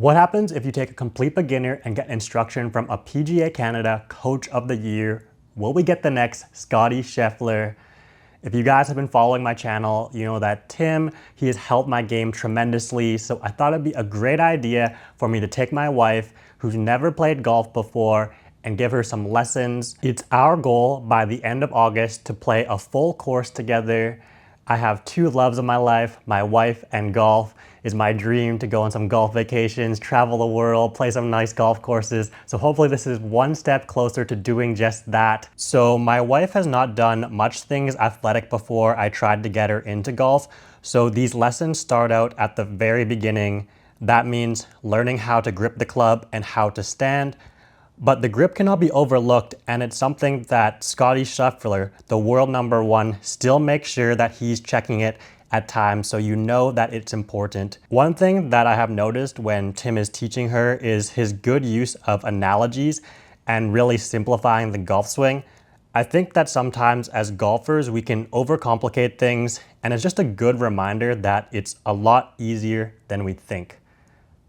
What happens if you take a complete beginner and get instruction from a PGA Canada Coach of the Year? Will we get the next Scottie Scheffler? If you guys have been following my channel, you know that Tim, he has helped my game tremendously. So I thought it'd be a great idea for me to take my wife, who's never played golf before, and give her some lessons. It's our goal by the end of August to play a full course together. I have two loves of my life, my wife and golf. Is my dream to go on some golf vacations, travel the world, play some nice golf courses. So hopefully this is one step closer to doing just that. So my wife has not done much things athletic before I tried to get her into golf. So these lessons start out at the very beginning. That means learning how to grip the club and how to stand. But the grip cannot be overlooked, and it's something that Scottie Scheffler, the world #1, still makes sure that he's checking it at times, so you know that it's important. One thing that I have noticed when Tim is teaching her is his good use of analogies and really simplifying the golf swing. I think that sometimes as golfers, we can overcomplicate things, and it's just a good reminder that it's a lot easier than we think.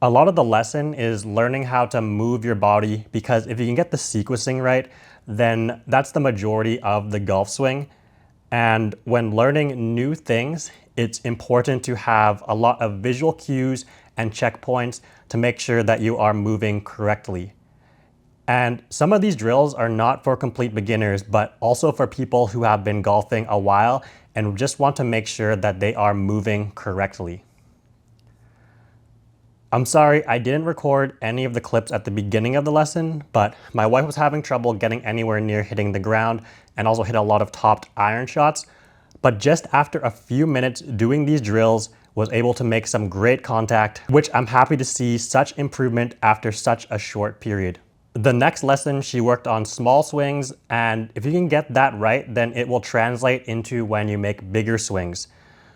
A lot of the lesson is learning how to move your body, because if you can get the sequencing right, then that's the majority of the golf swing. And when learning new things, it's important to have a lot of visual cues and checkpoints to make sure that you are moving correctly. And some of these drills are not for complete beginners, but also for people who have been golfing a while and just want to make sure that they are moving correctly. I'm sorry, I didn't record any of the clips at the beginning of the lesson, but my wife was having trouble getting anywhere near hitting the ground and also hit a lot of topped iron shots. But just after a few minutes doing these drills, was able to make some great contact, which I'm happy to see such improvement after such a short period. The next lesson, she worked on small swings, and if you can get that right, then it will translate into when you make bigger swings.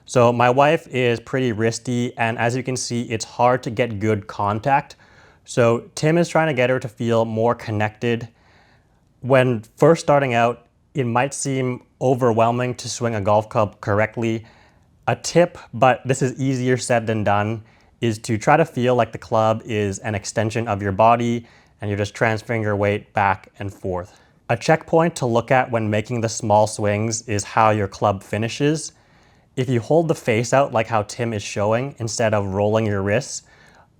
So my wife is pretty wristy, and as you can see, it's hard to get good contact. So Tim is trying to get her to feel more connected. When first starting out, it might seem overwhelming to swing a golf club correctly. A tip, but this is easier said than done, is to try to feel like the club is an extension of your body and you're just transferring your weight back and forth. A checkpoint to look at when making the small swings is how your club finishes. If you hold the face out like how Tim is showing instead of rolling your wrists,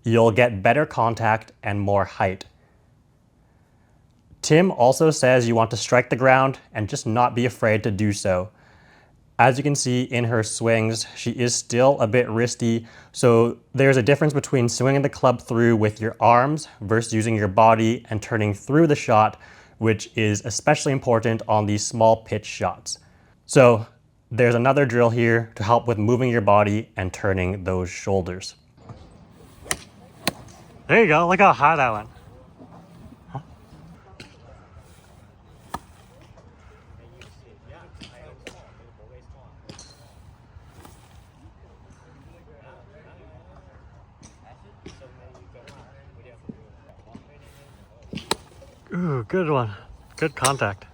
you'll get better contact and more height. Tim also says you want to strike the ground and just not be afraid to do so. As you can see in her swings, she is still a bit wristy, so there's a difference between swinging the club through with your arms versus using your body and turning through the shot, which is especially important on these small pitch shots. So there's another drill here to help with moving your body and turning those shoulders. There you go, look how high that went. Huh? Ooh, good one, good contact.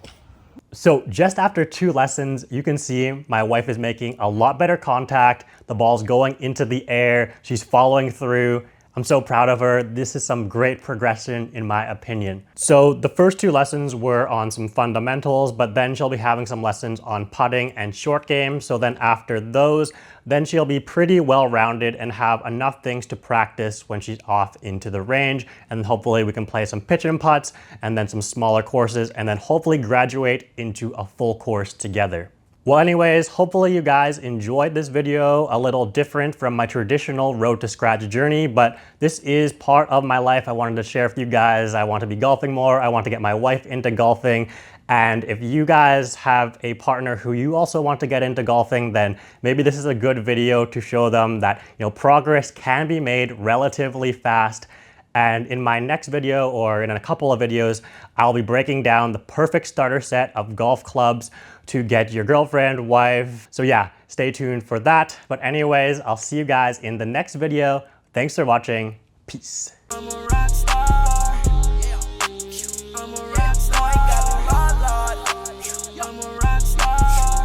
So just after 2 lessons, you can see my wife is making a lot better contact. The ball's going into the air. She's following through. I'm so proud of her. This is some great progression in my opinion. So the first 2 lessons were on some fundamentals, but then she'll be having some lessons on putting and short game. So then after those, then she'll be pretty well-rounded and have enough things to practice when she's off into the range. And hopefully we can play some pitch and putts and then some smaller courses and then hopefully graduate into a full course together. Well anyways, hopefully you guys enjoyed this video, a little different from my traditional Road to Scratch journey, but this is part of my life I wanted to share with you guys. I want to be golfing more, I want to get my wife into golfing, and if you guys have a partner who you also want to get into golfing, then maybe this is a good video to show them that, you know, progress can be made relatively fast. And in my next video, or in a couple of videos, I'll be breaking down the perfect starter set of golf clubs to get your girlfriend, wife. So yeah, stay tuned for that. But anyways, I'll see you guys in the next video. Thanks for watching. Peace.